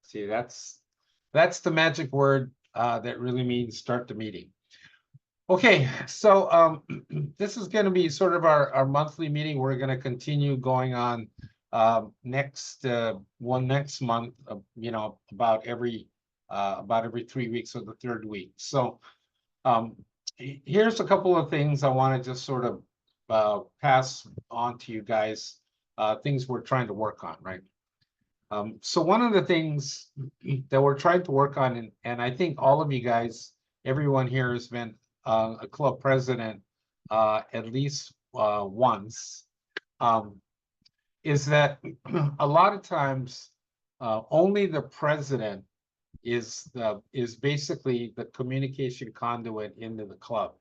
See, that's the magic word that really means start the meeting. Okay, so this is going to be sort of our monthly meeting. We're going to continue going on next month, about every 3 weeks or the third week. So here's a couple of things I want to just sort of pass on to you guys, things we're trying to work on, right? So one of the things that we're trying to work on, and I think all of you guys, everyone here has been a club president at least once, is that a lot of times only the president is basically the communication conduit into the club.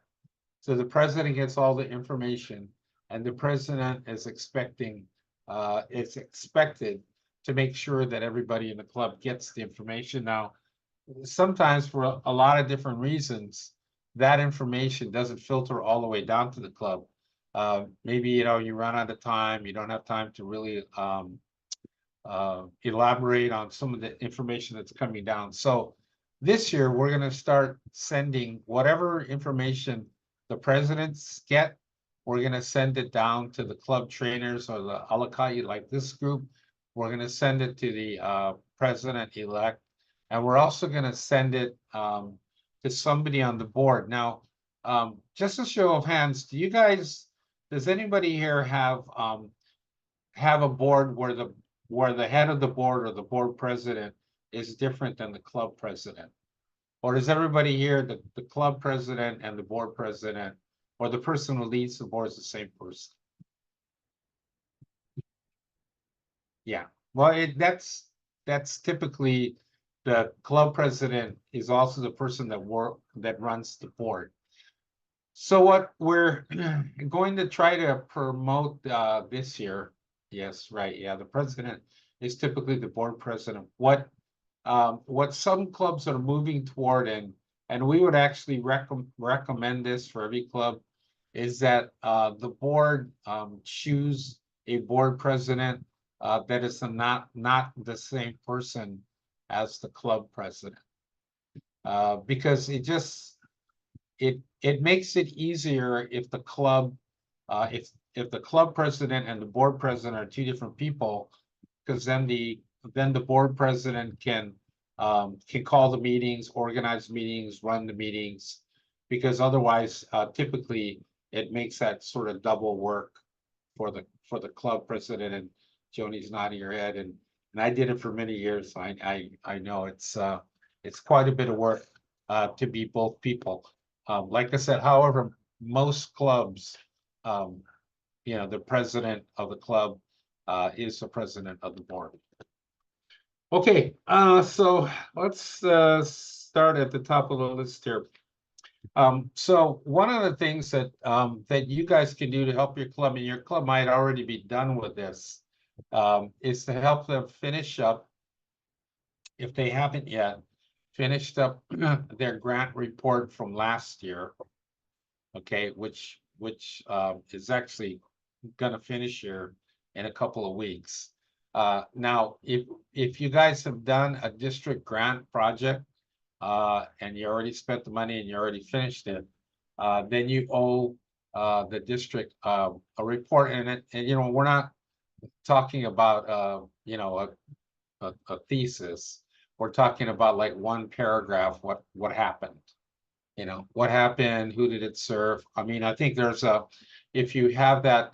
So the president gets all the information, and the president is expected to make sure that everybody in the club gets the information. Now, sometimes for a lot of different reasons, that information doesn't filter all the way down to the club. Maybe, you run out of time, you don't have time to really elaborate on some of the information that's coming down. So this year, we're going to start sending whatever information the presidents get. We're going to send it down to the club trainers or the Alaka'i, like this group. We're going to send it to the president-elect, and we're also going to send it to somebody on the board. Now, just a show of hands, does anybody here have a board where the head of the board or the board president is different than the club president? Or does everybody here, the club president and the board president, or the person who leads the board is the same person? Yeah, well, that's typically the club president is also the person that runs the board. So what we're going to try to promote this year, yes, right, yeah, the president is typically the board president. What some clubs are moving toward, and we would actually recommend this for every club, is that the board choose a board president that is not the same person as the club president, because it makes it easier if the club if the club president and the board president are two different people, because then the board president can call the meetings, organize meetings, run the meetings, because otherwise typically it makes that sort of double work for the club president. And Joni's nodding her head, and I did it for many years. So I know it's quite a bit of work to be both people. Like I said, however, most clubs, the president of the club is the president of the board. Okay, so let's start at the top of the list here. So one of the things that you guys can do to help your club, and your club might already be done with this, is to help them finish up, if they haven't yet, finished up their grant report from last year, okay, which is actually gonna finish here in a couple of weeks. Now, if you guys have done a district grant project, and you already spent the money and you already finished it, then you owe the district a report in it. And we're not talking about a thesis. We're talking about like one paragraph, what happened, what happened, who did it serve? I mean, I think there's if you have that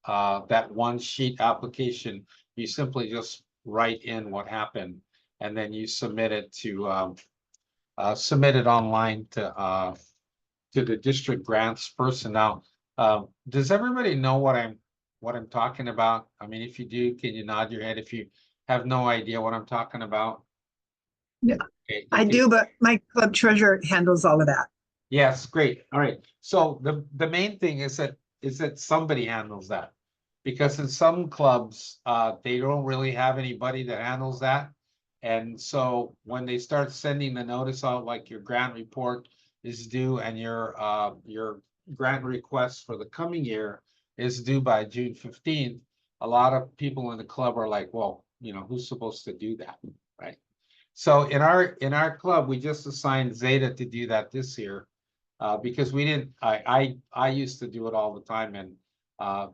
that one sheet application, you simply just write in what happened, and then you submit it to submit it online to the district grants person. Now, does everybody know what I'm talking about? I mean, if you do, can you nod your head if you have no idea what I'm talking about? Yeah, okay, I do, but my club treasurer handles all of that. Yes, great. All right. So the main thing is that somebody handles that, because in some clubs they don't really have anybody that handles that. And so when they start sending the notice out, like your grant report is due and your grant request for the coming year is due by June 15th, a lot of people in the club are like, well, who's supposed to do that? right? So in our club, we just assigned Zeta to do that this year, because we didn't. I used to do it all the time, and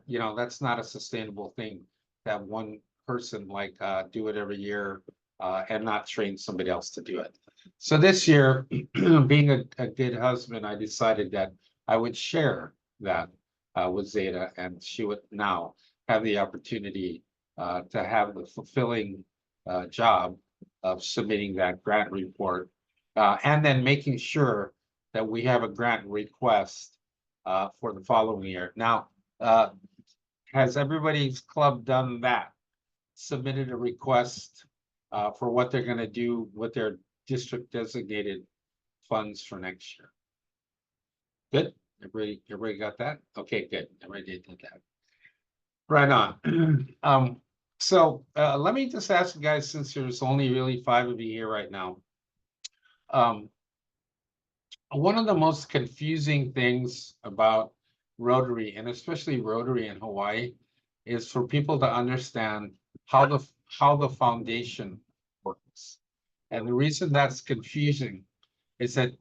you know, that's not a sustainable thing to have one person like do it every year and not train somebody else to do it. So this year, being a good husband, I decided that I would share that with Zeta, and she would now have the opportunity to have the fulfilling job of submitting that grant report, and then making sure that we have a grant request for the following year. Now, has everybody's club done that? Submitted a request for what they're gonna do with their district designated funds for next year? Good, everybody got that? Okay, good, everybody did that. Right on. So let me just ask you guys, since there's only really 5 of you here right now. One of the most confusing things about Rotary, and especially Rotary in Hawaii, is for people to understand how the foundation works. And the reason that's confusing is that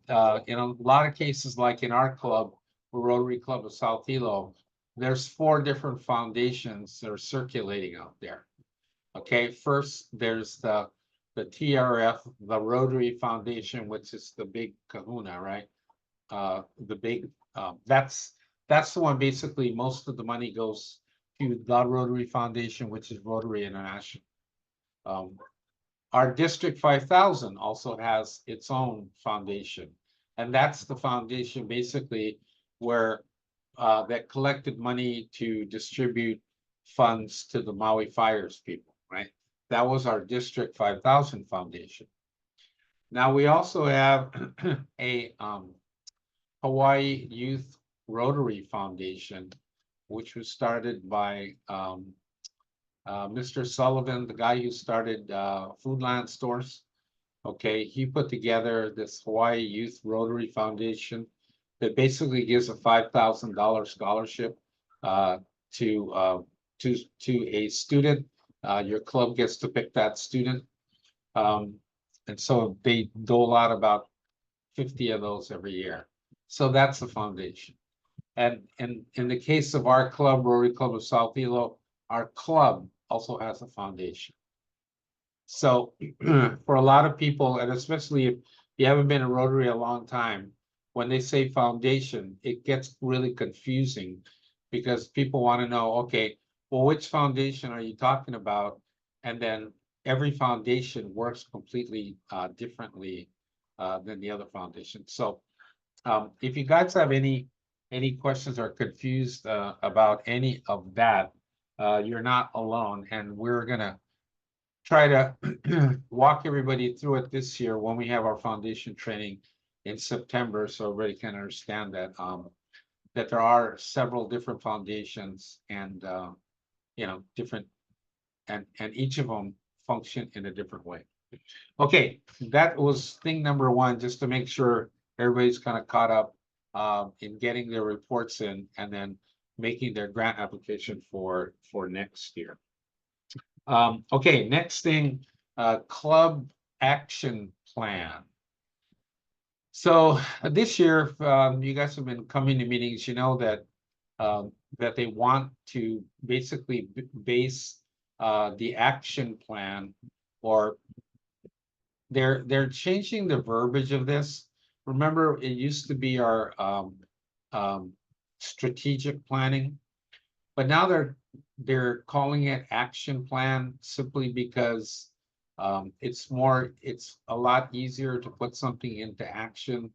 in a lot of cases, like in our club, Rotary Club of South Hilo, there's 4 different foundations that are circulating out there. Okay, first there's the TRF, the Rotary Foundation, which is the big kahuna, right? The big, that's the one. Basically, most of the money goes to the Rotary Foundation, which is Rotary International. Our District 5000 also has its own foundation, and that's the foundation basically where that collected money to distribute funds to the Maui Fires people, right? That was our District 5000 foundation. Now we also have a Hawaii Youth Rotary Foundation, which was started by Mr. Sullivan, the guy who started Foodland Stores. Okay, he put together this Hawaii Youth Rotary Foundation that basically gives a $5,000 scholarship to a student. Your club gets to pick that student, and so they dole out about 50 of those every year. So that's the foundation. And in the case of our club, Rotary Club of South Hilo, our club also has a foundation. So for a lot of people, and especially if you haven't been in Rotary a long time, when they say foundation, it gets really confusing because people want to know, okay, well, which foundation are you talking about? And then every foundation works completely differently than the other foundation. So if you guys have any questions or confused about any of that, you're not alone, and we're gonna try to walk everybody through it this year when we have our foundation training in September, so everybody can understand that that there are several different foundations, and you know, different, and each of them function in a different way. Okay, that was thing number 1, just to make sure everybody's kind of caught up in getting their reports in, and then making their grant application for next year. Okay, next thing, club action plan. So this year, you guys have been coming to meetings, you know that that they want to basically base the action plan, or they're changing the verbiage of this. Remember, it used to be our strategic planning, but now they're calling it action plan simply because it's a lot easier to put something into action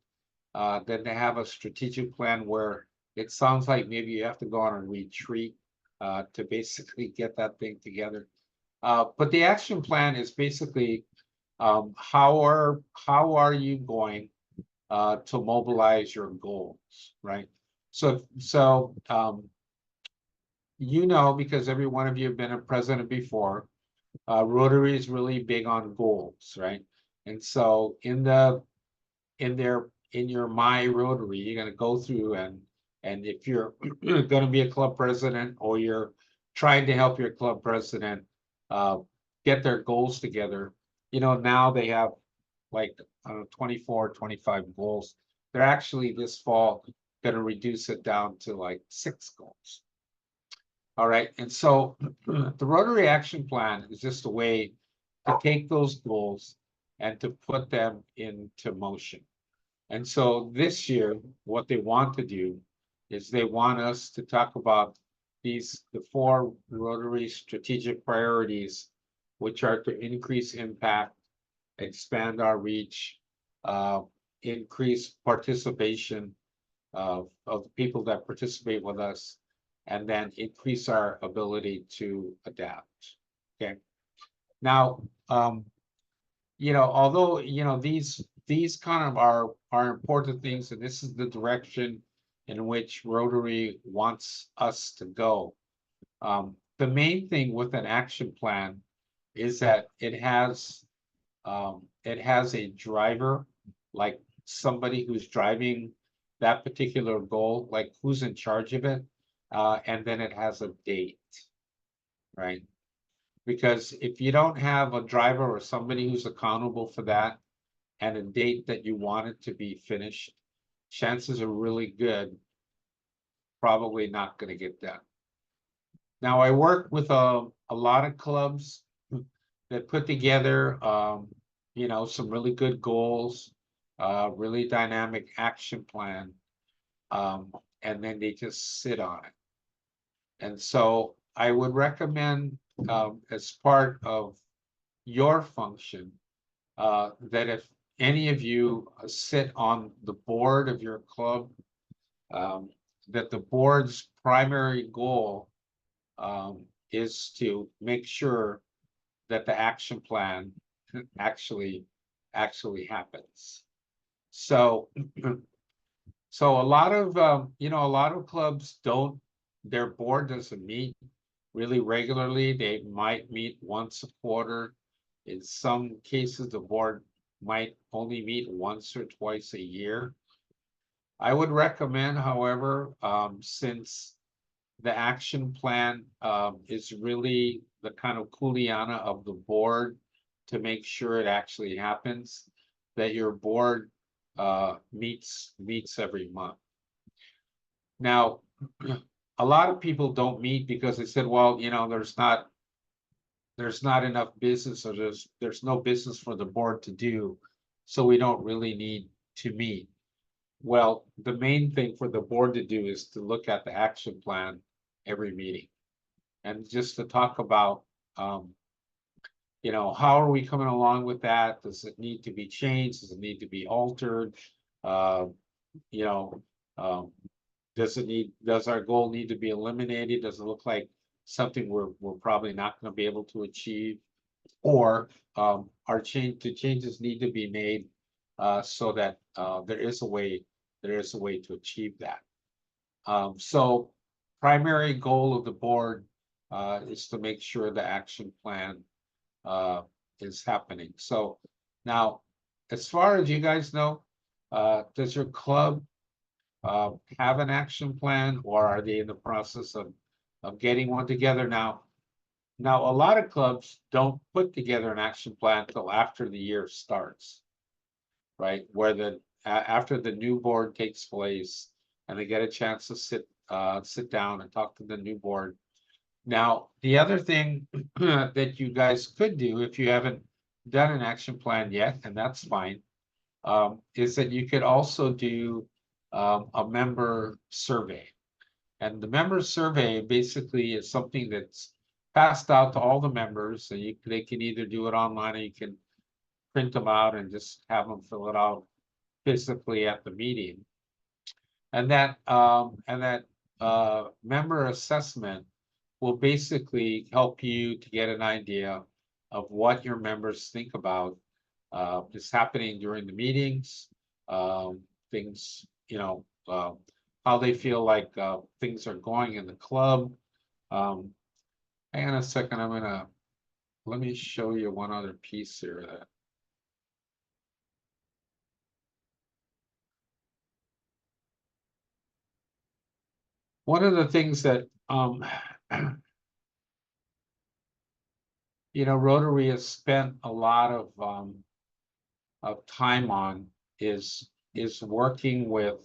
than to have a strategic plan where it sounds like maybe you have to go on a retreat to basically get that thing together. But the action plan is basically how are you going to mobilize your goals, right? So you know, because every one of you have been a president before, Rotary is really big on goals, right? And so in your My Rotary, you're going to go through, and if you're going to be a club president, or you're trying to help your club president get their goals together, now they have like, I don't know, 24, 25 goals. They're actually this fall gonna reduce it down to like 6 goals. All right, and so the Rotary Action Plan is just a way to take those goals and to put them into motion. And so this year, what they want to do is they want us to talk about the 4 Rotary strategic priorities, which are to increase impact, expand our reach, uh, increase participation of the people that participate with us, and then increase our ability to adapt. Okay. Now, although these kind of are important things, and this is the direction in which Rotary wants us to go. The main thing with an action plan is that it has a driver, like somebody who's driving that particular goal, like who's in charge of it, and then it has a date, right? Because if you don't have a driver or somebody who's accountable for that and a date that you want it to be finished, chances are really good, probably not going to get done. Now, I work with a lot of clubs that put together, some really good goals, really dynamic action plan, and then they just sit on it. And so I would recommend, as part of your function, that if any of you sit on the board of your club, that the board's primary goal is to make sure that the action plan actually happens. So so a lot of clubs don't, their board doesn't meet really regularly. They might meet once a quarter. In some cases, the board might only meet once or twice a year. I would recommend, however, since the action plan is really the kind of kuleana of the board to make sure it actually happens, that your board meets every month. Now, a lot of people don't meet because they said, well, there's not enough business, or there's no business for the board to do, so we don't really need to meet. Well, the main thing for the board to do is to look at the action plan every meeting and just to talk about, how are we coming along with that? Does it need to be changed? Does it need to be altered? Uh, you know, um, does our goal need to be eliminated? Does it look like something we're probably not going to be able to achieve? Or the changes need to be made so that there is a way to achieve that. So primary goal of the board is to make sure the action plan is happening. So now, as far as you guys know, does your club have an action plan, or are they in the process of getting one together now? Now, a lot of clubs don't put together an action plan until after the year starts, right? Where after the new board takes place and they get a chance to sit down and talk to the new board. Now, the other thing that you guys could do, if you haven't done an action plan yet, and that's fine, is that you could also do a member survey. And the member survey basically is something that's passed out to all the members, and they can either do it online, or you can print them out and just have them fill it out physically at the meeting. And that member assessment will basically help you to get an idea of what your members think about is happening during the meetings, things, how they feel like things are going in the club. Hang on a second, let me show you one other piece here that. One of the things that Rotary has spent a lot of time on is working with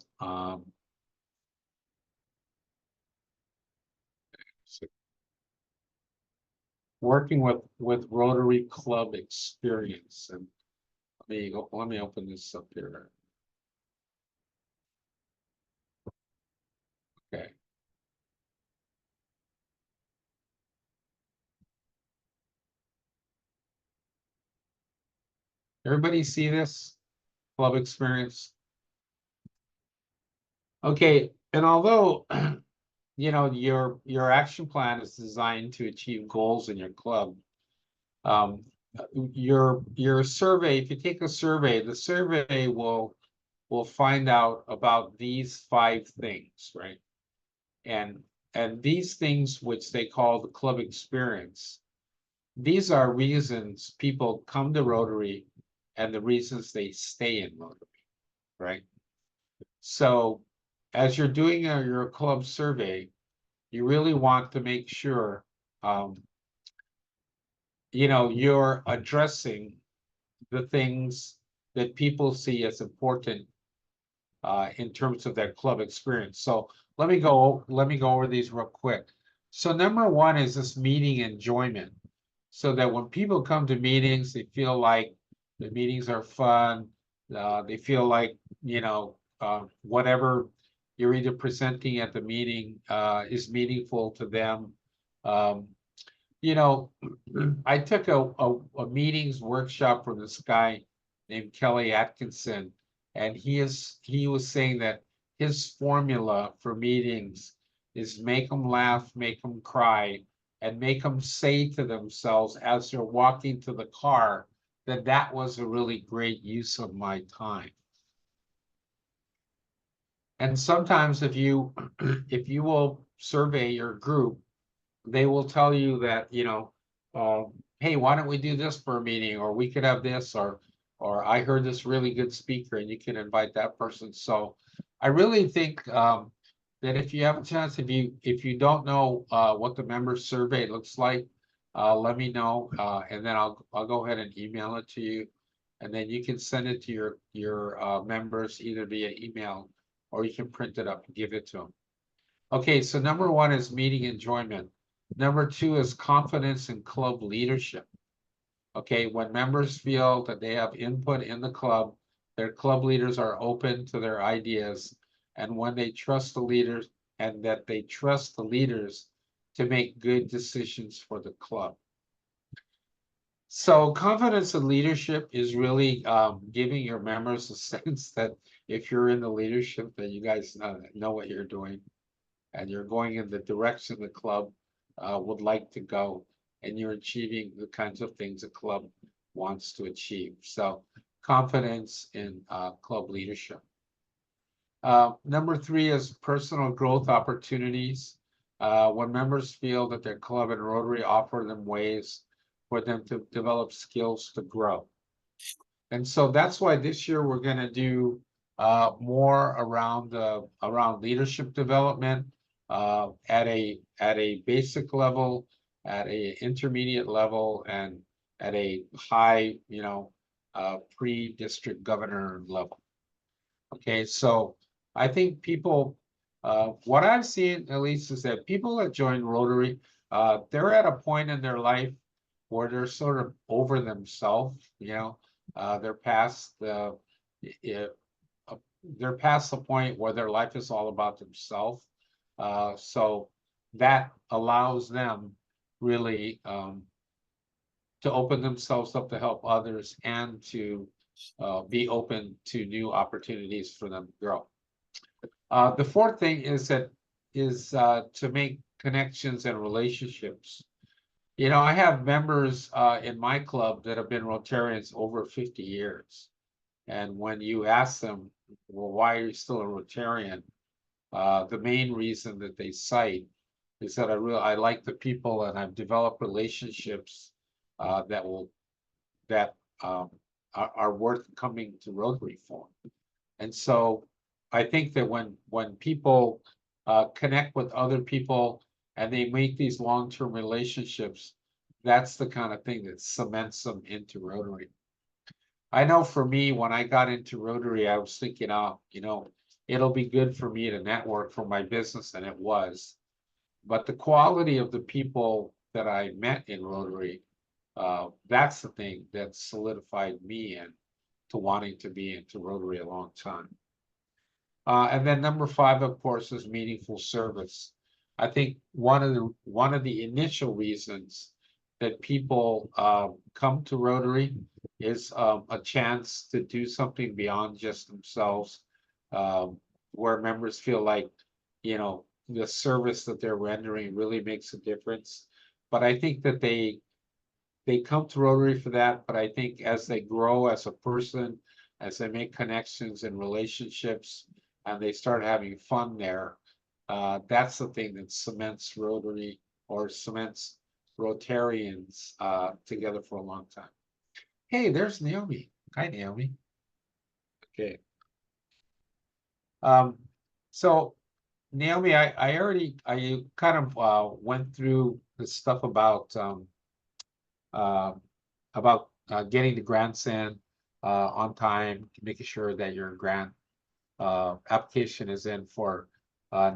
Rotary Club experience. And let me open this up here. Okay. Everybody see this club experience? Okay, and although your action plan is designed to achieve goals in your club, your survey, if you take a survey, the survey will find out about these 5 things, right? And these things, which they call the club experience, these are reasons people come to Rotary and the reasons they stay in Rotary, right? So as you're doing your club survey, you really want to make sure you're addressing the things that people see as important in terms of their club experience. So let me go over these real quick. So number 1 is this meeting enjoyment. So that when people come to meetings, they feel like the meetings are fun. They feel like, whatever you're either presenting at the meeting is meaningful to them. Um, I took a meetings workshop from this guy named Kelly Atkinson, and he was saying that his formula for meetings is make them laugh, make them cry, and make them say to themselves as they're walking to the car that that was a really great use of my time. And sometimes if you will survey your group, they will tell you that, hey, why don't we do this for a meeting, or we could have this, or I heard this really good speaker, and you can invite that person. So I really think that if you have a chance, if you don't know what the member survey looks like, let me know, and then I'll go ahead and email it to you, and then you can send it to your members either via email, or you can print it up and give it to them. Okay, so number 1 is meeting enjoyment. Number 2 is confidence in club leadership. Okay, when members feel that they have input in the club, their club leaders are open to their ideas, and when they trust the leaders, and that they trust the leaders to make good decisions for the club. So confidence in leadership is really giving your members a sense that if you're in the leadership, that you guys know what you're doing, and you're going in the direction the club would like to go, and you're achieving the kinds of things the club wants to achieve. So confidence in club leadership. Number 3 is personal growth opportunities. When members feel that their club and Rotary offer them ways for them to develop skills to grow. And so that's why this year we're going to do more around leadership development at a basic level, at a intermediate level, and at a high, pre-district governor level. Okay, so I think people, what I've seen at least is that people that join Rotary, they're at a point in their life where they're sort of over themselves, they're past the point where their life is all about themselves. So that allows them really to open themselves up to help others, and to be open to new opportunities for them to grow. The 4th thing is to make connections and relationships. I have members in my club that have been Rotarians over 50 years. And when you ask them, well, why are you still a Rotarian? The main reason that they cite is that I like the people, and I've developed relationships that are worth coming to Rotary for. And so I think that when people connect with other people and they make these long-term relationships, that's the kind of thing that cements them into Rotary. I know for me, when I got into Rotary, I was thinking, oh, it'll be good for me to network for my business, and it was. But the quality of the people that I met in Rotary, that's the thing that solidified me in to wanting to be into Rotary a long time. And then number 5, of course, is meaningful service. I think one of the initial reasons that people come to Rotary is a chance to do something beyond just themselves, where members feel like, the service that they're rendering really makes a difference. But I think that they come to Rotary for that, but I think as they grow as a person, as they make connections and relationships, and they start having fun there, that's the thing that cements Rotary or cements Rotarians together for a long time. Hey, there's Naomi. Hi, Naomi. Okay. So Naomi, I kind of went through the stuff about getting the grants in on time, making sure that your grant application is in for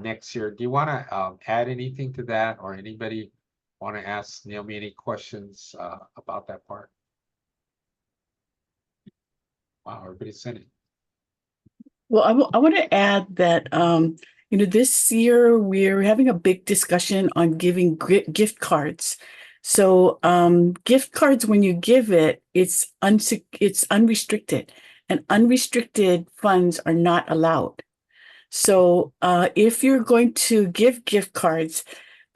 next year. Do you want to add anything to that, or anybody want to ask Naomi any questions about that part? Wow, everybody's sending. Well, I want to add that, this year we're having a big discussion on giving gift cards. So gift cards, when you give it, it's unrestricted, and unrestricted funds are not allowed. So if you're going to give gift cards,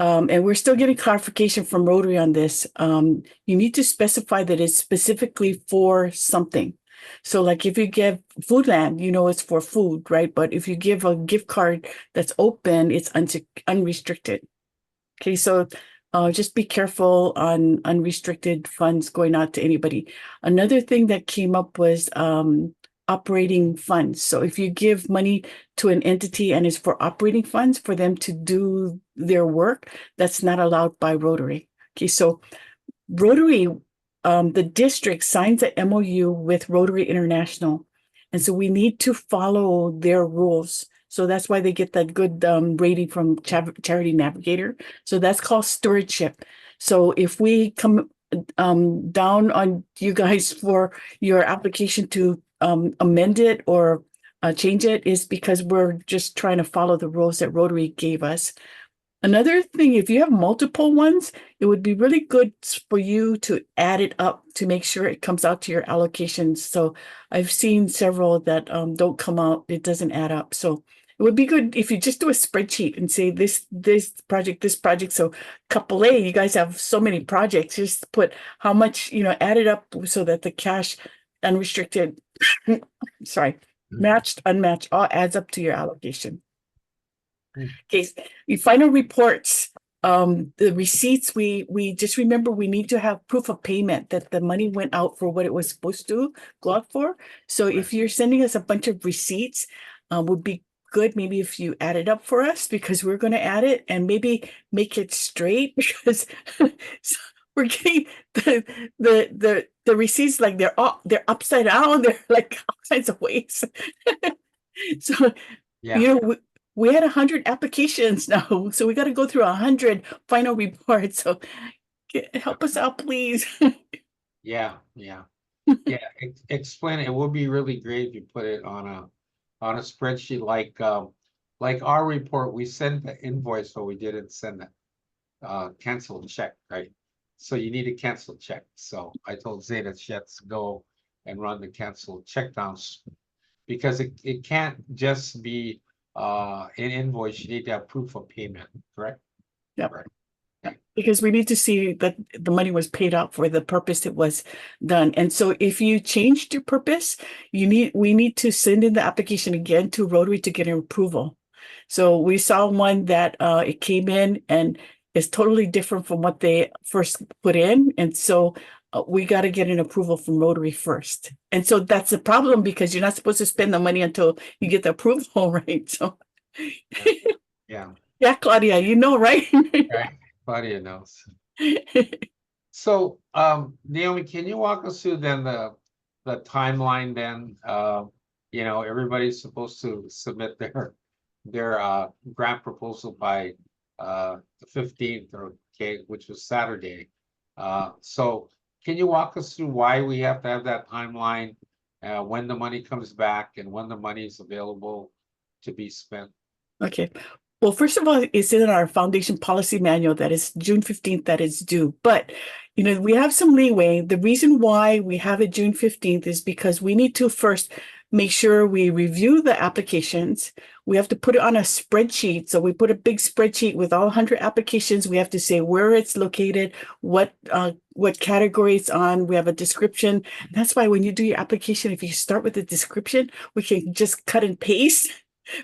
and we're still getting clarification from Rotary on this, you need to specify that it's specifically for something. So like if you give Foodland, it's for food, right? But if you give a gift card that's open, it's unrestricted. Okay, so just be careful on unrestricted funds going out to anybody. Another thing that came up was operating funds. So if you give money to an entity and it's for operating funds for them to do their work, that's not allowed by Rotary. Okay, so Rotary, the district signs an MOU with Rotary International. And so we need to follow their rules. So that's why they get that good rating from Charity Navigator. So that's called stewardship. So if we come down on you guys for your application to amend it or change it, is because we're just trying to follow the rules that Rotary gave us. Another thing, if you have multiple ones, it would be really good for you to add it up to make sure it comes out to your allocations. So I've seen several that don't come out, it doesn't add up. So it would be good if you just do a spreadsheet and say this project, this project. So couple A, you guys have so many projects, just put how much, add it up so that the cash unrestricted, matched, unmatched, all adds up to your allocation. Okay, final reports, the receipts, we just remember we need to have proof of payment that the money went out for what it was supposed to go out for. So if you're sending us a bunch of receipts, would be good maybe if you add it up for us, because we're going to add it, and maybe make it straight, because we're getting the receipts like they're upside down, they're like all kinds of ways. So Yeah. We had 100 applications now, so we got to go through 100 final reports. So help us out, please. Yeah. Explain it. It would be really great if you put it on a spreadsheet like our report. We sent the invoice, but we didn't send the canceled check, right? So you need a canceled check. So I told Zeta she has to go and run the canceled check downs, because it can't just be an invoice. You need to have proof of payment, correct? Yep. Right. Because we need to see that the money was paid out for the purpose it was done. And so if you changed your purpose, we need to send in the application again to Rotary to get an approval. So we saw one that it came in and is totally different from what they first put in. And so we got to get an approval from Rotary first. And so that's the problem, because you're not supposed to spend the money until you get the approval, right? So Yeah. yeah, Claudia, right? Right. Claudia knows. So, Naomi, can you walk us through then the timeline then? You know, everybody's supposed to submit their grant proposal by the 15th, or okay, which was Saturday. So can you walk us through why we have to have that timeline, when the money comes back and when the money is available to be spent? Okay. Well, first of all, it's in our foundation policy manual that is June 15th that is due. But, you know, we have some leeway. The reason why we have it June 15th is because we need to first make sure we review the applications. We have to put it on a spreadsheet. So we put a big spreadsheet with all 100 applications. We have to say where it's located, what category it's on. We have a description. That's why when you do your application, if you start with the description, we can just cut and paste.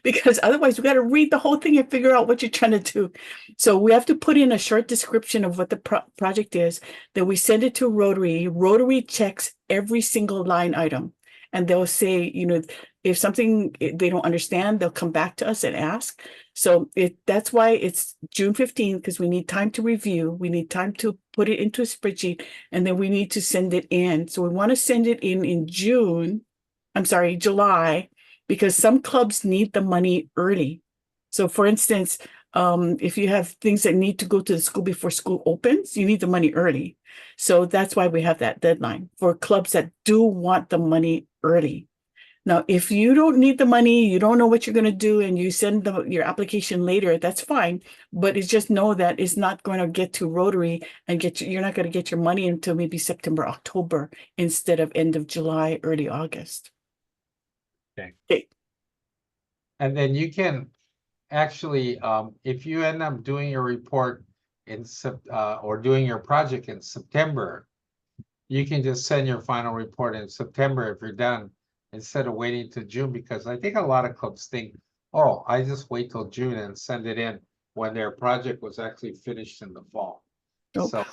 Because otherwise we got to read the whole thing and figure out what you're trying to do. So we have to put in a short description of what the project is. Then we send it to Rotary. Rotary checks every single line item. And they'll say, you know, if something they don't understand, they'll come back to us and ask. So that's why it's June 15th, because we need time to review. We need time to put it into a spreadsheet, and then we need to send it in. So we want to send it in July, because some clubs need the money early. So for instance, if you have things that need to go to the school before school opens, you need the money early. So that's why we have that deadline for clubs that do want the money early. Now, if you don't need the money, you don't know what you're going to do, and you send your application later, that's fine. But it's just know that it's not going to get to Rotary and you're not going to get your money until maybe September, October, instead of end of July, early August. Okay. And then you can actually, if you end up doing your report or doing your project in September, you can just send your final report in September if you're done, instead of waiting till June, because I think a lot of clubs think, oh, I just wait till June and send it in when their project was actually finished in the fall. Oh. So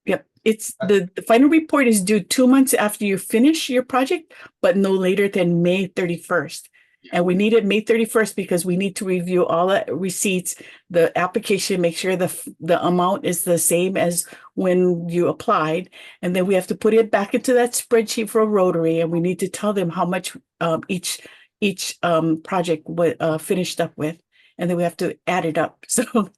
yep, it's the final report is due 2 months after you finish your project, but no later than May 31st. And we need it May 31st because we need to review all the receipts, the application, make sure the amount is the same as when you applied. And then we have to put it back into that spreadsheet for Rotary, and we need to tell them how much each project finished up with. And then we have to add it up. So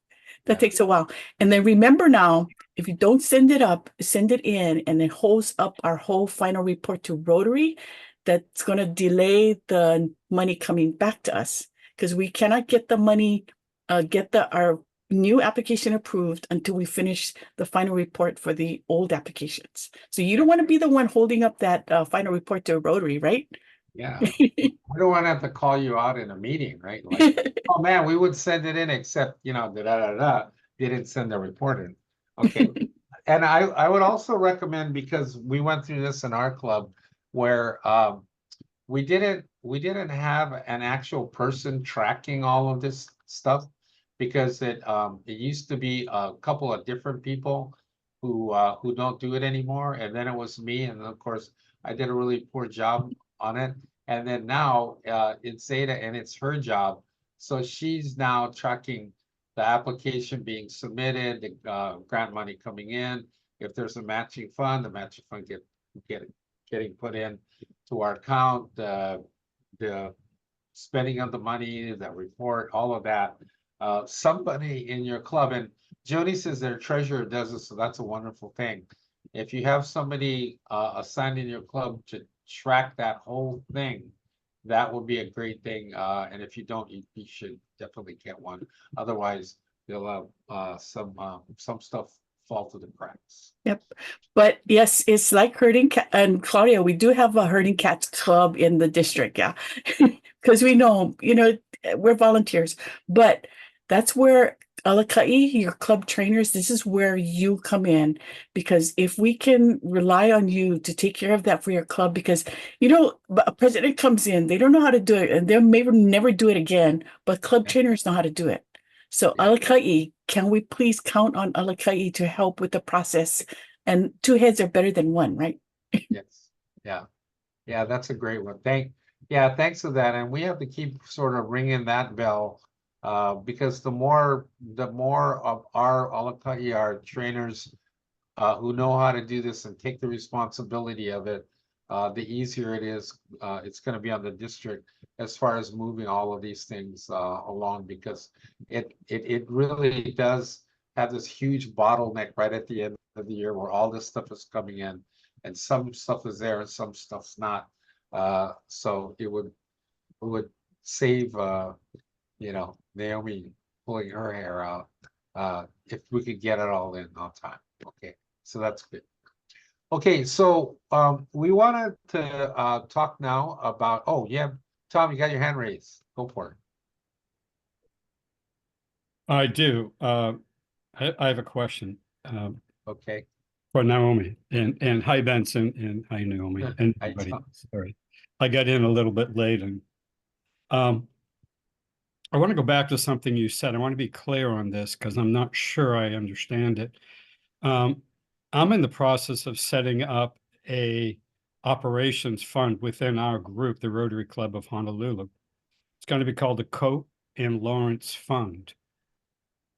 that takes a while. And then remember now, if you don't send it in, and it holds up our whole final report to Rotary, that's going to delay the money coming back to us, because we cannot get the money, our new application approved until we finish the final report for the old applications. So you don't want to be the one holding up that final report to Rotary, right? Yeah, I don't want to have to call you out in a meeting, right? Like, oh man, we would send it in, except, you know, didn't send the report in. Okay. And I would also recommend, because we went through this in our club, where we didn't have an actual person tracking all of this stuff, because it used to be a couple of different people who don't do it anymore, and then it was me, and of course I did a really poor job on it. And then now it's Zeta, and it's her job, so she's now tracking the application being submitted, the grant money coming in. If there's a matching fund, the matching fund getting put in to our account, the spending of the money, the report, all of that. Somebody in your club, and Joni says their treasurer does it, so that's a wonderful thing. If you have somebody assigned in your club to track that whole thing, that would be a great thing. And if you don't, you should definitely get one. Otherwise, you'll have some stuff fall through the cracks. Yep. But yes, it's like herding cat. And Claudia, we do have a herding cats club in the district. Yeah. Because we know, you know, we're volunteers. But that's where Alaka'i, your club trainers, this is where you come in. Because if we can rely on you to take care of that for your club, because, you know, a president comes in, they don't know how to do it, and they'll maybe never do it again. But club trainers know how to do it. So Alaka'i, can we please count on Alaka'i to help with the process? And 2 heads are better than 1, right? Yes. Yeah, that's a great one. Thanks for that. And we have to keep sort of ringing that bell, because the more of our Alaka'i, our trainers who know how to do this and take the responsibility of it, the easier it is. It's going to be on the district as far as moving all of these things along, because it really does have this huge bottleneck right at the end of the year where all this stuff is coming in, and some stuff is there and some stuff's not. So it would save Naomi pulling her hair out if we could get it all in on time. Okay, so that's good. Okay, so we wanted to talk now about, oh yeah, Tom, you got your hand raised. Go for it. I do. I have a question Okay. for Naomi, and hi Benson, and hi Naomi, and Hi, everybody. Tom. Sorry, I got in a little bit late, and I want to go back to something you said. I want to be clear on this because I'm not sure I understand it. I'm in the process of setting up a operations fund within our group, the Rotary Club of Honolulu. It's going to be called the Coke and Lawrence Fund.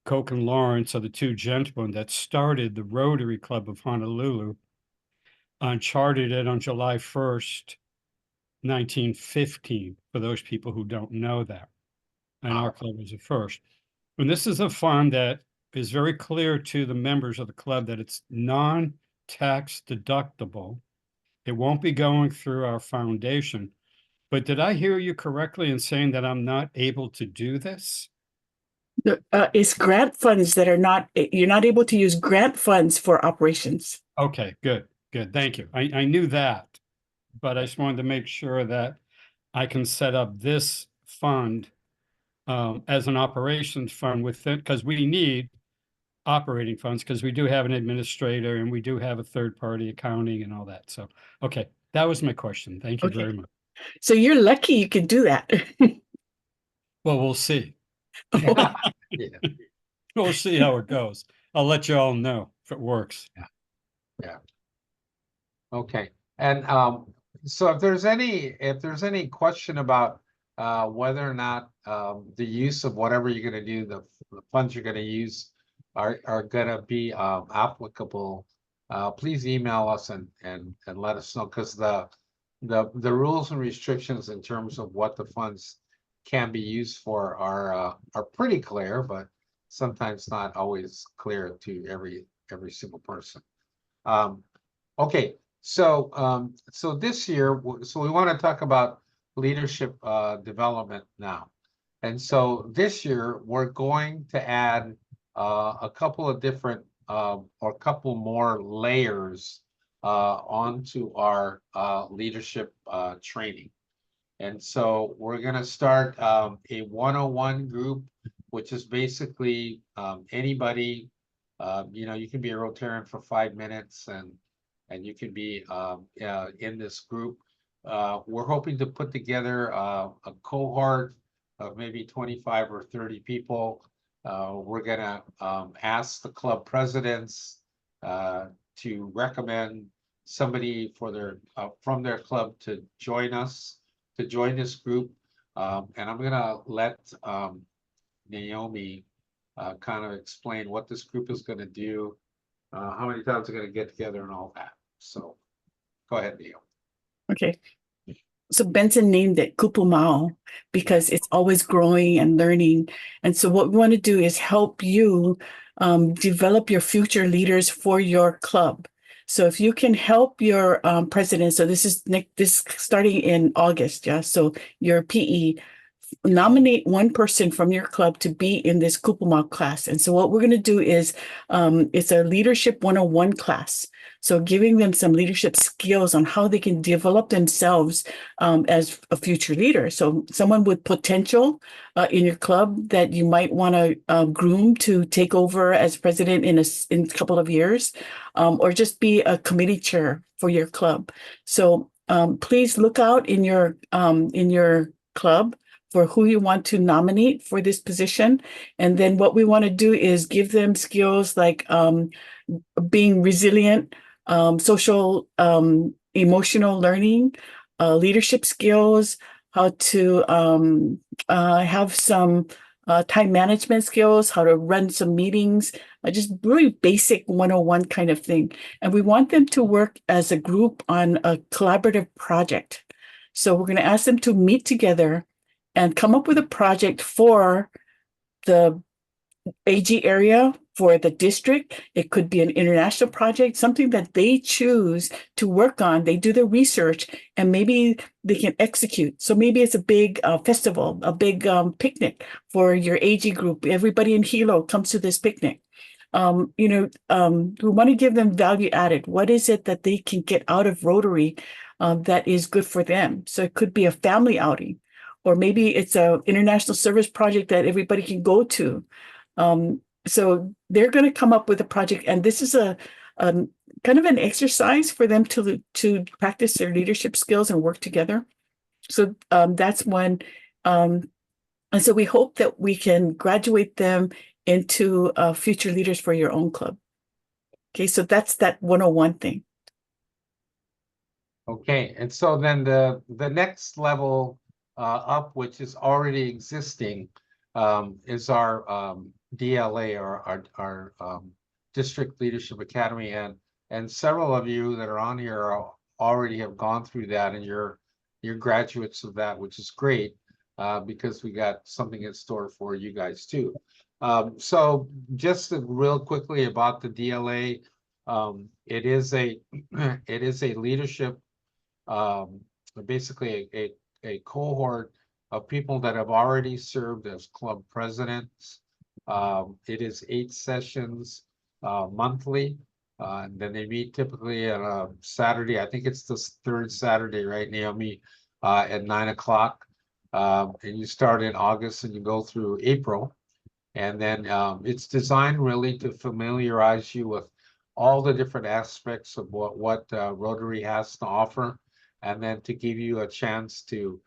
Coke and Lawrence are the two gentlemen that started the Rotary Club of Honolulu and chartered it on July 1st, 1915, for those people who don't know that. And our club was the first. And this is a fund that is very clear to the members of the club that it's non-tax deductible. It won't be going through our foundation. But did I hear you correctly in saying that I'm not able to do this? It's grant funds that are not, you're not able to use grant funds for operations. Okay, good. Thank you. I knew that, but I just wanted to make sure that I can set up this fund as an operations fund within, because we need operating funds, because we do have an administrator and we do have a third-party accounting and all that. So, okay, that was my question. Thank you very much. So you're lucky you can do that. Well, we'll see. Yeah. We'll see how it goes. I'll let you all know if it works. Okay. And so if there's any question about whether or not the use of whatever you're going to do, the funds you're going to use are going to be applicable, please email us and let us know, because the rules and restrictions in terms of what the funds can be used for are pretty clear, but sometimes not always clear to every single person. Okay. So this year, so we want to talk about leadership development now. And so this year, we're going to add a couple of different or a couple more layers onto our leadership training. And so we're going to start a 101 group, which is basically anybody, you can be a Rotarian for 5 minutes and you can be in this group. We're hoping to put together a cohort of maybe 25 or 30 people. We're gonna ask the club presidents to recommend somebody for from their club to join us, to join this group. And I'm gonna let Naomi kind of explain what this group is gonna do, how many times they're gonna get together and all that. So go ahead, Neil. Okay. So Benson named it Kupumao because it's always growing and learning. And so what we want to do is help you develop your future leaders for your club. So if you can help your president, so this is starting in August, yeah. So your PE, nominate one person from your club to be in this Kupumao class. And so what we're going to do is it's a leadership 101 class. So giving them some leadership skills on how they can develop themselves as a future leader. So someone with potential in your club that you might want to groom to take over as president in a couple of years, or just be a committee chair for your club. So please look out in your club for who you want to nominate for this position. And then what we want to do is give them skills like being resilient, social, emotional learning, leadership skills, how to have some time management skills, how to run some meetings, just really basic 101 kind of thing. And we want them to work as a group on a collaborative project. So we're going to ask them to meet together and come up with a project for the AG area, for the district. It could be an international project, something that they choose to work on. They do the research and maybe they can execute. So maybe it's a big festival, a big picnic for your AG group. Everybody in Hilo comes to this picnic. We want to give them value added. What is it that they can get out of Rotary that is good for them? So it could be a family outing, or maybe it's an international service project that everybody can go to. So they're going to come up with a project, and this is a kind of an exercise for them to practice their leadership skills and work together. So that's one. And so we hope that we can graduate them into future leaders for your own club. Okay, so that's that 101 thing. Okay, and so then the next level up, which is already existing, is our DLA, or our District Leadership Academy, and several of you that are on here already have gone through that, and you're graduates of that, which is great, because we got something in store for you guys too. So just real quickly about the DLA, it is a leadership, basically a cohort of people that have already served as club presidents. It is 8 sessions monthly, and then they meet typically on a Saturday. I think it's the 3rd Saturday, right, Naomi, at 9 o'clock. And you start in August and you go through April. And then it's designed really to familiarize you with all the different aspects of what Rotary has to offer, and then to give you a chance to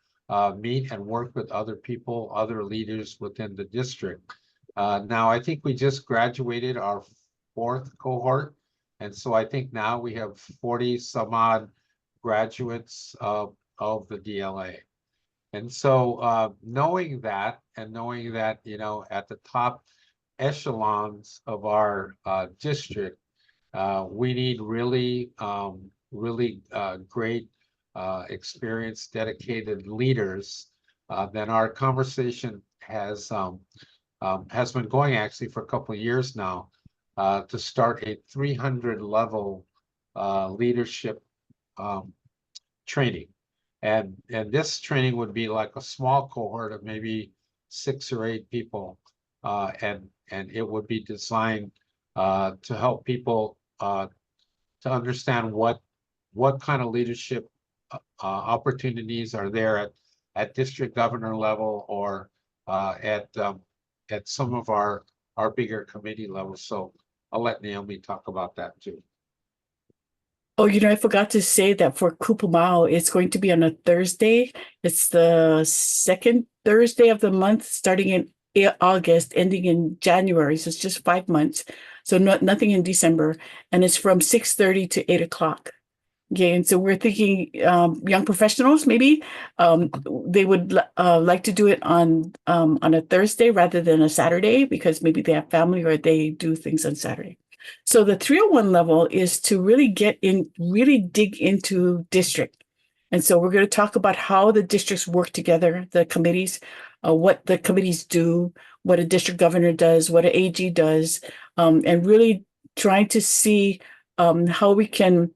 meet and work with other people, other leaders within the district. Now, I think we just graduated our 4th cohort, and so I think now we have 40 some odd graduates of the DLA. And so knowing that, at the top echelons of our district, we need really great, experienced, dedicated leaders. Then our conversation has been going actually for a couple of years now, to start a 300 level leadership training. And this training would be like a small cohort of maybe 6 or 8 people, and it would be designed to help people to understand what kind of leadership opportunities are there at district governor level, or at some of our bigger committee levels. So I'll let Naomi talk about that too. Oh, I forgot to say that for Kupumao, it's going to be on a Thursday. It's the 2nd Thursday of the month, starting in August, ending in January. So it's just 5 months. So nothing in December. And it's from 6:30 to 8 o'clock. Okay, and so we're thinking young professionals, maybe they would like to do it on a Thursday rather than a Saturday, because maybe they have family or they do things on Saturday. So the 301 level is to really dig into district. And so we're going to talk about how the districts work together, the committees, what the committees do, what a district governor does, what an AG does, and really trying to see how we can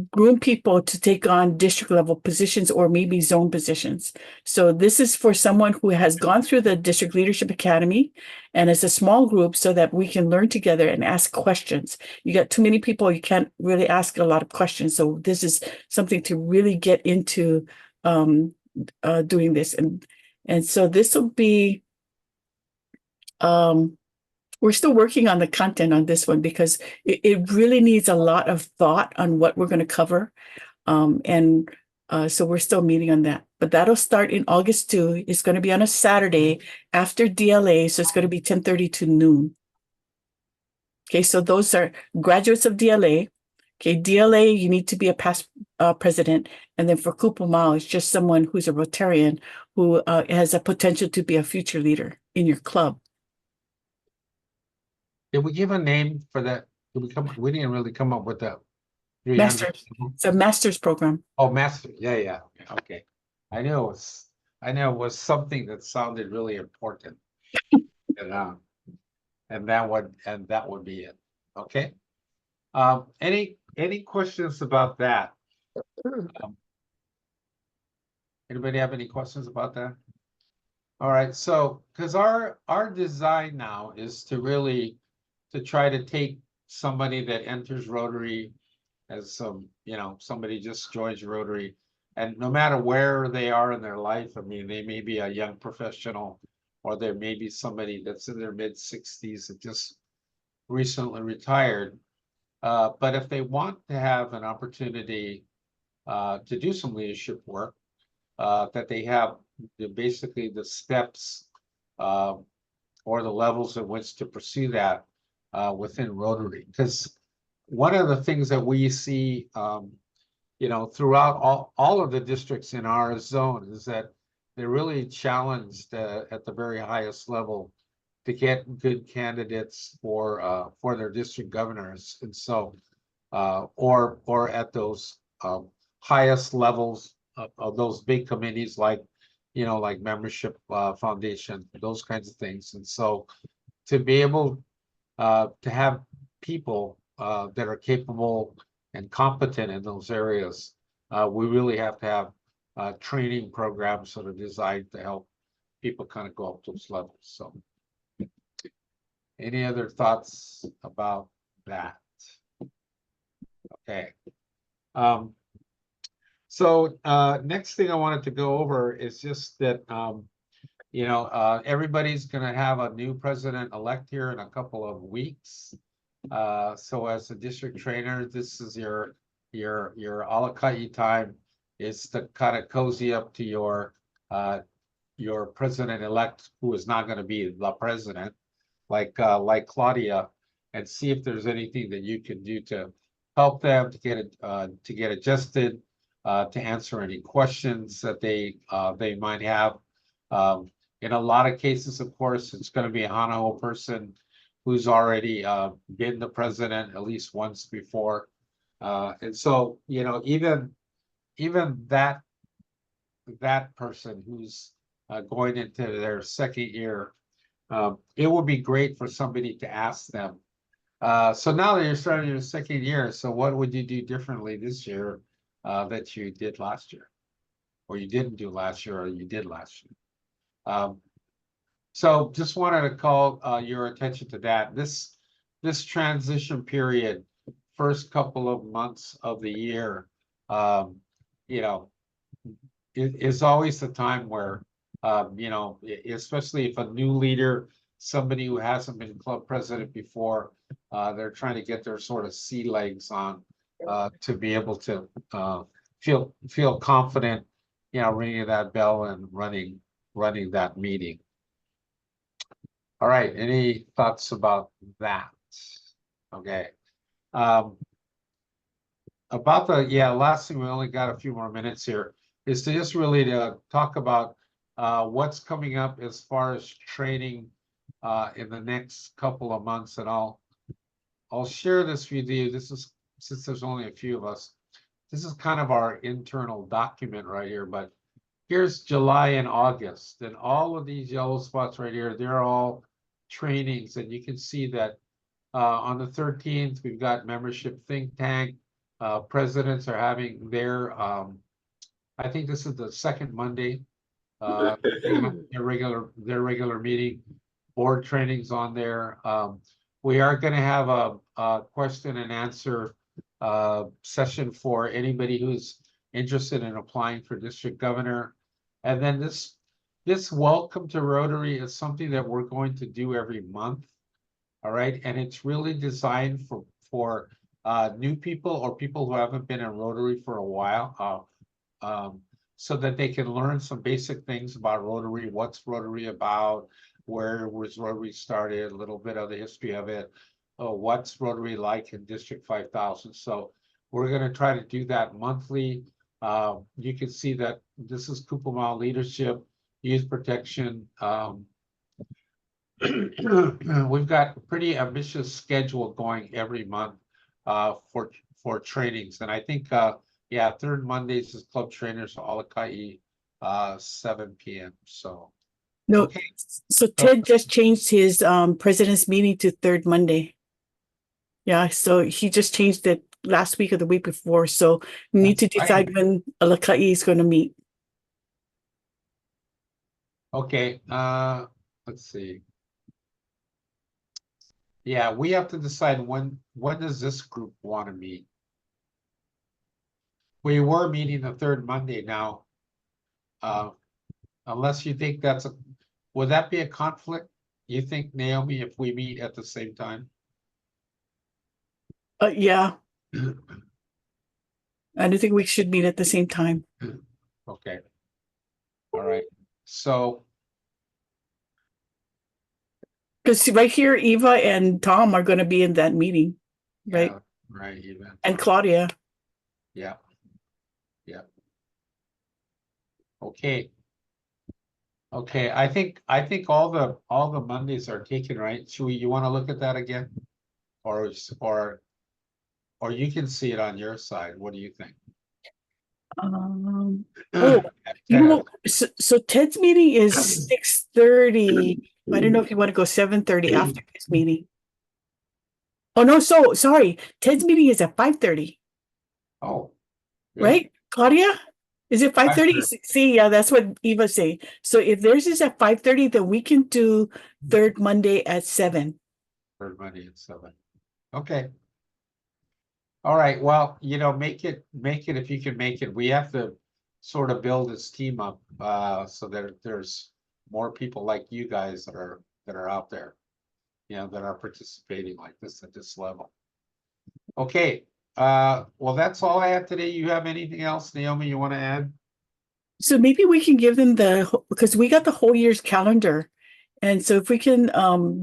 groom people to take on district level positions or maybe zone positions. So this is for someone who has gone through the District Leadership Academy, and it's a small group so that we can learn together and ask questions. You got too many people, you can't really ask a lot of questions. So this is something to really get into doing this. And so this will be, we're still working on the content on this one, because it really needs a lot of thought on what we're going to cover. So we're still meeting on that. But that'll start in August 2. It's going to be on a Saturday after DLA. So it's going to be 10:30 to noon. Okay, so those are graduates of DLA. Okay, DLA, you need to be a past president. And then for Kupumao, it's just someone who's a Rotarian who has a potential to be a future leader. in your club. Did we give a name for that? We didn't really come up with that. Masters. It's a master's program. Oh, master. Yeah. Okay. I know it was something that sounded really important. And that would be it. Okay. Any questions about that? Anybody have any questions about that? All right, so because our design now is to really try to take somebody that enters Rotary as somebody just joins Rotary, and no matter where they are in their life, I mean, they may be a young professional, or there may be somebody that's in their mid-60s that just recently retired. But if they want to have an opportunity to do some leadership work, that they have basically the steps or the levels at which to pursue that within Rotary. Because one of the things that we see, throughout all of the districts in our zone is that they're really challenged at the very highest level to get good candidates for their district governors, and so or at those highest levels of those big committees like membership foundation, those kinds of things. And so to be able to have people that are capable and competent in those areas, we really have to have training programs that are designed to help people kind of go up those levels. So any other thoughts about that? Okay. So next thing I wanted to go over is just that everybody's going to have a new president-elect here in a couple of weeks. So as a district trainer, this is your Alaka'i time, is to kind of cozy up to your president-elect, who is not going to be the president, like Claudia, and see if there's anything that you can do to help them to get adjusted, to answer any questions that they might have. In a lot of cases, of course, it's going to be a Hanaho person who's already been the president at least once before, and so even that person who's going into their second year, it would be great for somebody to ask them. So now that you're starting your second year, so what would you do differently this year that you did last year, or you didn't do last year, or you did last year? So just wanted to call your attention to that. This transition period, first couple of months of the year, is always the time where, especially if a new leader, somebody who hasn't been club president before, they're trying to get their sort of sea legs on to be able to feel confident, ringing that bell and running that meeting. All right, any thoughts about that? Okay. About last thing, we only got a few more minutes here, is to just really to talk about what's coming up as far as training in the next couple of months. And I'll share this with you. This is, since there's only a few of us, this is kind of our internal document right here, but here's July and August, and all of these yellow spots right here, they're all trainings. And you can see that on the 13th, we've got membership think tank. Presidents are having their, I think this is the second Monday, their regular meeting. Board trainings on there. We are going to have a question and answer session for anybody who's interested in applying for district governor. And then this welcome to Rotary is something that we're going to do every month. All right, and it's really designed for new people or people who haven't been in Rotary for a while, so that they can learn some basic things about Rotary. What's Rotary about? Where was Rotary started? A little bit of the history of it. What's Rotary like in District 5000? So we're going to try to do that monthly. You can see that this is Kupama leadership, youth protection. we've got a pretty ambitious schedule going every month for trainings. And I think yeah, third Mondays is club trainers for Alaka'i 7 p.m. So No, okay. so Ted just changed his president's meeting to third Monday. Yeah, so he just changed it last week or the week before. So we need to That's fine. decide when Alaka'i is going to meet. Okay, let's see. Yeah, we have to decide when does this group want to meet? We were meeting the third Monday now. Unless you think would that be a conflict? You think, Naomi, if we meet at the same time? Yeah, I don't think we should meet at the same time. Okay. All right, so, Because right here, Eva and Tom are going to be in that meeting, right? yeah, right, even, And Claudia. yeah. Yeah. Okay. Okay, I think all the Mondays are taken, right? You want to look at that again? Or you can see it on your side. What do you think? Oh, you Ted, know, so Ted's meeting is 6:30. I don't know if you want to go 7:30 after his meeting. Oh no, so sorry. Ted's meeting is at 5:30, oh. good. right? Claudia? Is it 5:30? 5:30. See, yeah, that's what Eva say. So if theirs is at 5:30, then we can do third Monday at 7. Third Monday at 7. Okay. All right, well, make it if you can make it. We have to sort of build this team up so that there's more people like you guys that are out there, that are participating like this at this level. Okay, well, that's all I have today. You have anything else, Naomi, you want to add? So maybe we can give them because we got the whole year's calendar. And so if we can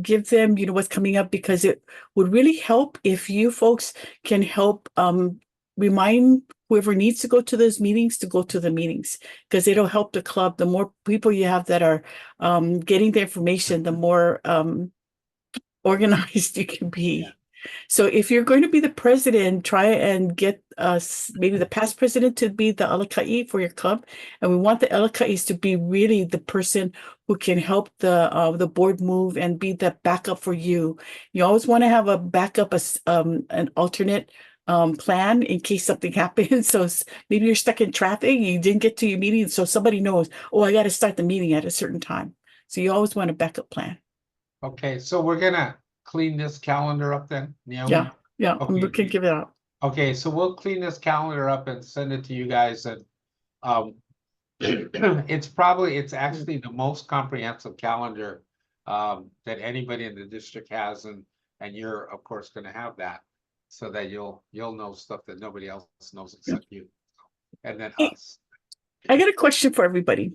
give them, what's coming up, because it would really help if you folks can help remind whoever needs to go to those meetings to go to the meetings, because it'll help the club. The more people you have that are getting the information, the more organized you can be. Yeah. So if you're going to be the president, try and get us maybe the past president to be the Alaka'i for your club. And we want the Alaka'is to be really the person who can help the board move and be the backup for you. You always want to have a backup, an alternate plan in case something happens. So maybe you're stuck in traffic, you didn't get to your meeting, so somebody knows, oh, I got to start the meeting at a certain time. So you always want a backup plan. Okay, so we're gonna clean this calendar up then, Naomi? Yeah, yeah, I'm Okay. looking to give it out. Okay, so we'll clean this calendar up and send it to you guys, and it's actually the most comprehensive calendar that anybody in the district has, and you're of course gonna have that, so that you'll know stuff that nobody else knows except you, and then Hey. us. I got a question for everybody.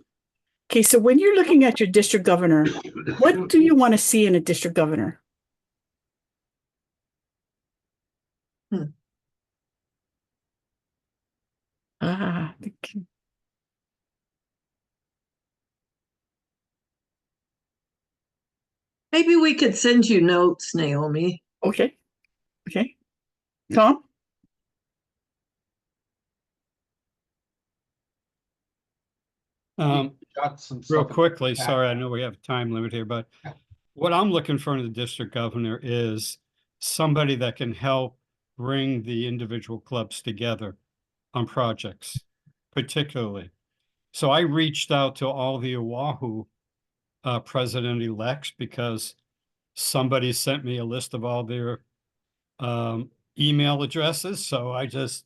Okay, so when you're looking at your district governor, what do you want to see in a district governor? Thank you. Maybe we could send you notes, Naomi. Okay. Okay. Tom? Got some Real stuff in quickly, the chat. sorry, I know we have a time limit here, but what I'm looking for in the district governor is somebody that can help bring the individual clubs together on projects, particularly. So I reached out to all the Oahu president-elects because somebody sent me a list of all their email addresses. So I just,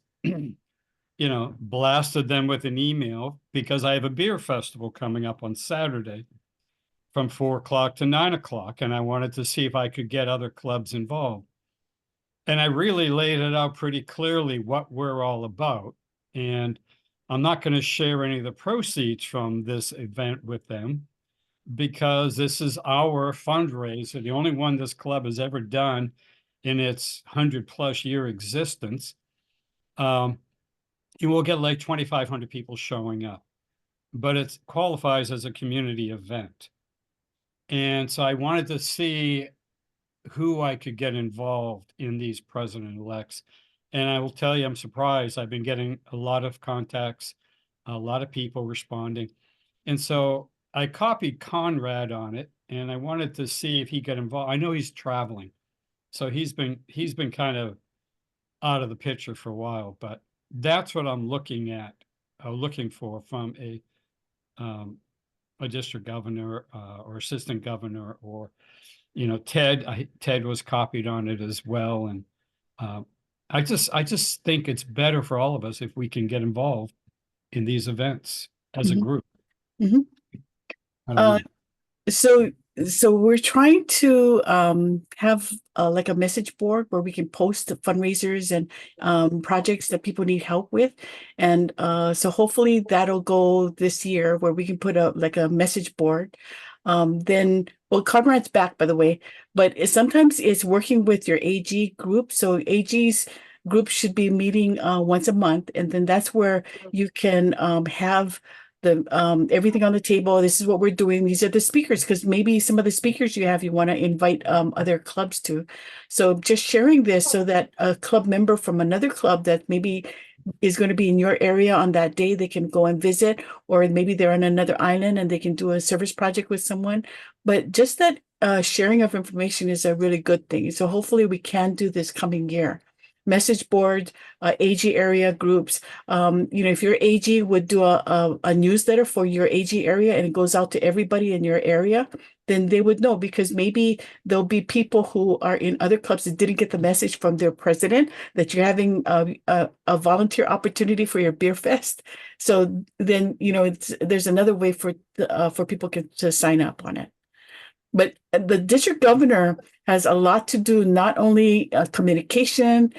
blasted them with an email because I have a beer festival coming up on Saturday from 4 o'clock to 9 o'clock. And I wanted to see if I could get other clubs involved. And I really laid it out pretty clearly what we're all about. And I'm not going to share any of the proceeds from this event with them because this is our fundraiser, the only one this club has ever done in its 100+ year existence. You will get like 2,500 people showing up, but it qualifies as a community event. And so I wanted to see who I could get involved in these president-elects. And I will tell you, I'm surprised. I've been getting a lot of contacts, a lot of people responding. And so I copied Conrad on it, and I wanted to see if he got involved. I know he's traveling, so he's been kind of out of the picture for a while, but that's what I'm looking at, looking for from a district governor or assistant governor, or Ted was copied on it as well. And I just think it's better for all of us if we can get involved in these events as a Mhm. group. Mhm. I don't know. So we're trying to have like a message board where we can post the fundraisers and projects that people need help with, and so hopefully that'll go this year where we can put up like a message board. Then, well, Conrad's back, by the way, but sometimes it's working with your AG group. So AG's group should be meeting once a month, and then that's where you can have the everything on the table. This is what we're doing. These are the speakers, because maybe some of the speakers you have, you want to invite other clubs to. So just sharing this so that a club member from another club that maybe is going to be in your area on that day, they can go and visit, or maybe they're on another island and they can do a service project with someone. But just that sharing of information is a really good thing. So hopefully we can do this coming year. Message board, AG area groups. If your AG would do a newsletter for your AG area and it goes out to everybody in your area, then they would know, because maybe there'll be people who are in other clubs that didn't get the message from their president that you're having a volunteer opportunity for your beer fest. So then, there's another way for people to sign up on it. But the district governor has a lot to do, not only communication,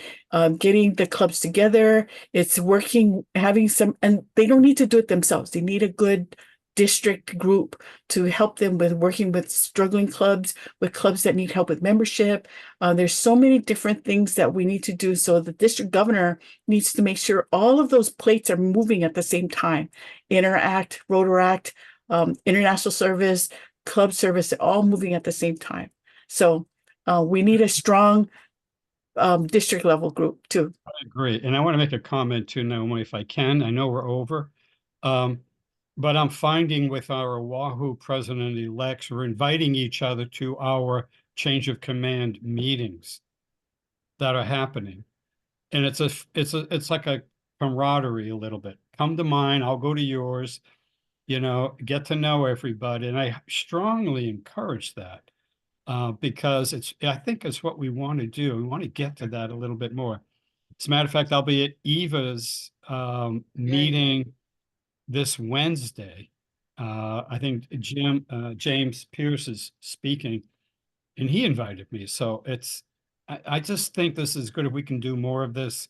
getting the clubs together, it's working, having some, and they don't need to do it themselves. They need a good district group to help them with working with struggling clubs, with clubs that need help with membership. There's so many different things that we need to do. So the district governor needs to make sure all of those plates are moving at the same time. Interact, Rotaract, international service, club service, they're all moving at the same time. So we need a strong district level group too. I agree. And I want to make a comment too, Naomi, if I can. I know we're over. But I'm finding with our Oahu president-elects, we're inviting each other to our change of command meetings that are happening. And it's like a camaraderie a little bit. Come to mine, I'll go to yours, get to know everybody. And I strongly encourage that because I think it's what we want to do. We want to get to that a little bit more. As a matter of fact, I'll be at Eva's meeting this Wednesday. I think James Pierce is speaking, and he invited me. So I just think this is good if we can do more of this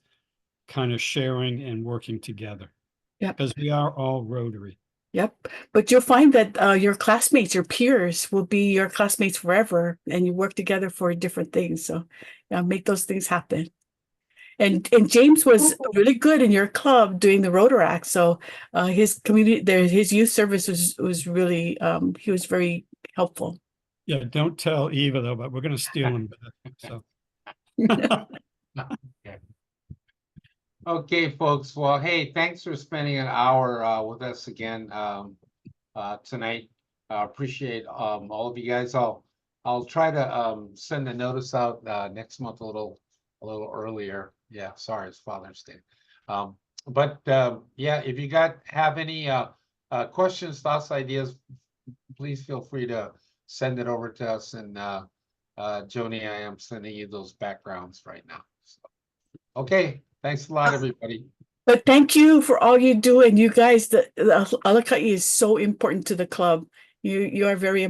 kind of sharing and working together. Yep. Because we are all Rotary. Yep. But you'll find that your classmates, your peers will be your classmates forever, and you work together for different things. So make those things happen. And James was really good in your club doing the Rotaract. So his community there, his youth service was really he was very helpful. Yeah, don't tell Eva though, but we're going to steal him back. So. Okay, folks. Well, hey, thanks for spending an hour with us again tonight. Appreciate all of you guys. I'll try to send a notice out next month a little earlier. Yeah, sorry, it's Father's Day. But yeah, if you have any questions, thoughts, ideas, please feel free to send it over to us. And Joni, I am sending you those backgrounds right now. So, okay, thanks a lot, everybody. But thank you for all you do, and you guys. The Alaka'i is so important to the club. You are very